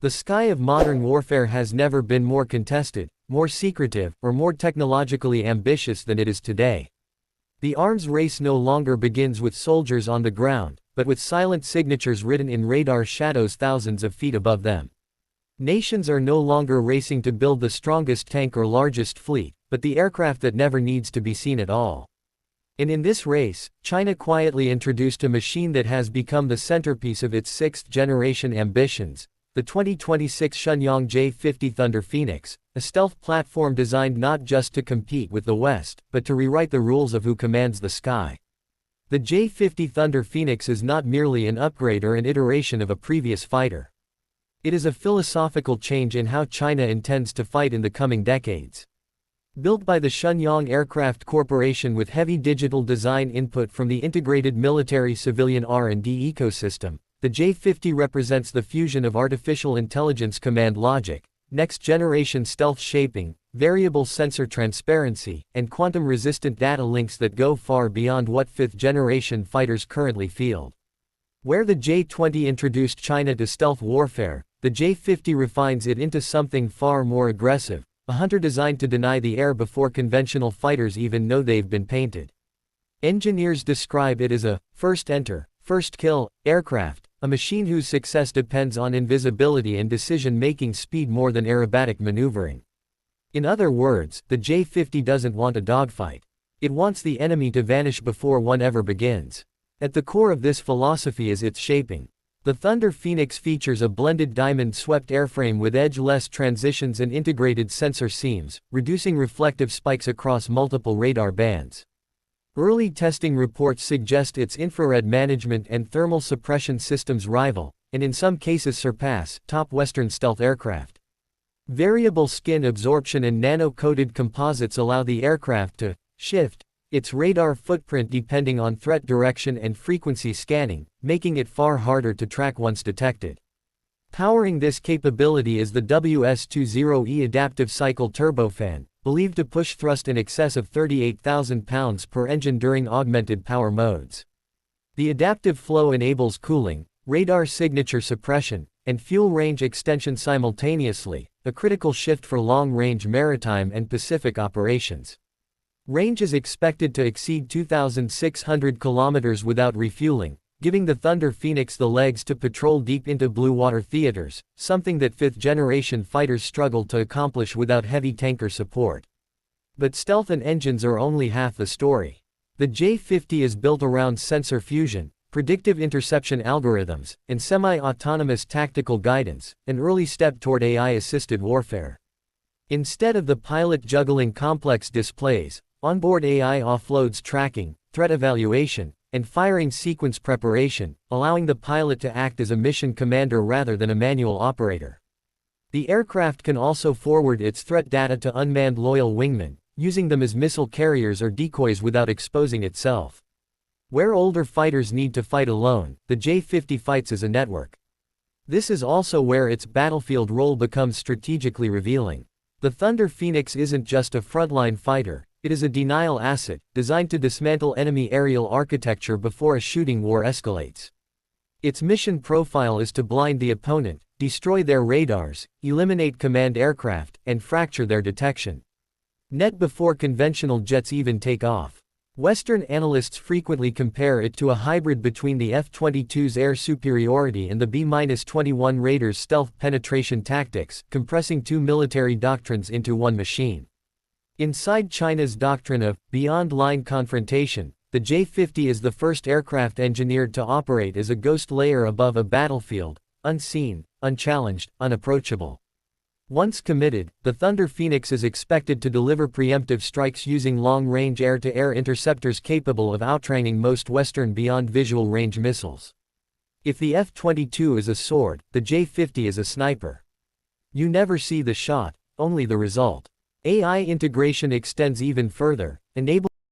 The sky of modern warfare has never been more contested, more secretive, or more technologically ambitious than it is today. The arms race no longer begins with soldiers on the ground, but with silent signatures written in radar shadows thousands of feet above them. Nations are no longer racing to build the strongest tank or largest fleet, but the aircraft that never needs to be seen at all. And in this race, China quietly introduced a machine that has become the centerpiece of its sixth-generation ambitions, the 2026 Shenyang J-50 Thunder Phoenix, a stealth platform designed not just to compete with the West, but to rewrite the rules of who commands the sky. The J-50 Thunder Phoenix is not merely an upgrade or an iteration of a previous fighter. It is a philosophical change in how China intends to fight in the coming decades. Built by the Shenyang Aircraft Corporation with heavy digital design input from the integrated military-civilian R&D ecosystem, the J-50 represents the fusion of artificial intelligence command logic, next-generation stealth shaping, variable sensor transparency, and quantum-resistant data links that go far beyond what fifth-generation fighters currently field. Where the J-20 introduced China to stealth warfare, the J-50 refines it into something far more aggressive, a hunter designed to deny the air before conventional fighters even know they've been painted. Engineers describe it as a first enter, first kill aircraft, a machine whose success depends on invisibility and decision-making speed more than aerobatic maneuvering. In other words, the J-50 doesn't want a dogfight. It wants the enemy to vanish before one ever begins. At the core of this philosophy is its shaping. The Thunder Phoenix features a blended diamond-swept airframe with edge-less transitions and integrated sensor seams, reducing reflective spikes across multiple radar bands. Early testing reports suggest its infrared management and thermal suppression systems rival, and in some cases surpass, top Western stealth aircraft. Variable skin absorption and nano-coated composites allow the aircraft to shift its radar footprint depending on threat direction and frequency scanning, making it far harder to track once detected. Powering this capability is the WS-20E adaptive cycle turbofan, believed to push thrust in excess of 38,000 pounds per engine during augmented power modes. The adaptive flow enables cooling, radar signature suppression, and fuel range extension simultaneously, a critical shift for long-range maritime and Pacific operations. Range is expected to exceed 2,600 kilometers without refueling, giving the Thunder Phoenix the legs to patrol deep into blue water theaters, something that fifth-generation fighters struggled to accomplish without heavy tanker support. But stealth and engines are only half the story. The J-50 is built around sensor fusion, predictive interception algorithms, and semi-autonomous tactical guidance, an early step toward AI-assisted warfare. Instead of the pilot juggling complex displays, onboard AI offloads tracking, threat evaluation, and firing sequence preparation, allowing the pilot to act as a mission commander rather than a manual operator. The aircraft can also forward its threat data to unmanned loyal wingmen, using them as missile carriers or decoys without exposing itself. Where older fighters need to fight alone, the J-50 fights as a network. This is also where its battlefield role becomes strategically revealing. The Thunder Phoenix isn't just a frontline fighter, it is a denial asset, designed to dismantle enemy aerial architecture before a shooting war escalates. Its mission profile is to blind the opponent, destroy their radars, eliminate command aircraft, and fracture their detection net before conventional jets even take off. Western analysts frequently compare it to a hybrid between the F-22's air superiority and the B-21 Raider's stealth penetration tactics, compressing two military doctrines into one machine. Inside China's doctrine of beyond-line confrontation, the J-50 is the first aircraft engineered to operate as a ghost layer above a battlefield, unseen, unchallenged, unapproachable. Once committed, the Thunder Phoenix is expected to deliver preemptive strikes using long-range air-to-air interceptors capable of outrunning most Western beyond-visual range missiles. If the F-22 is a sword, the J-50 is a sniper. You never see the shot, only the result. AI integration extends even further, enabling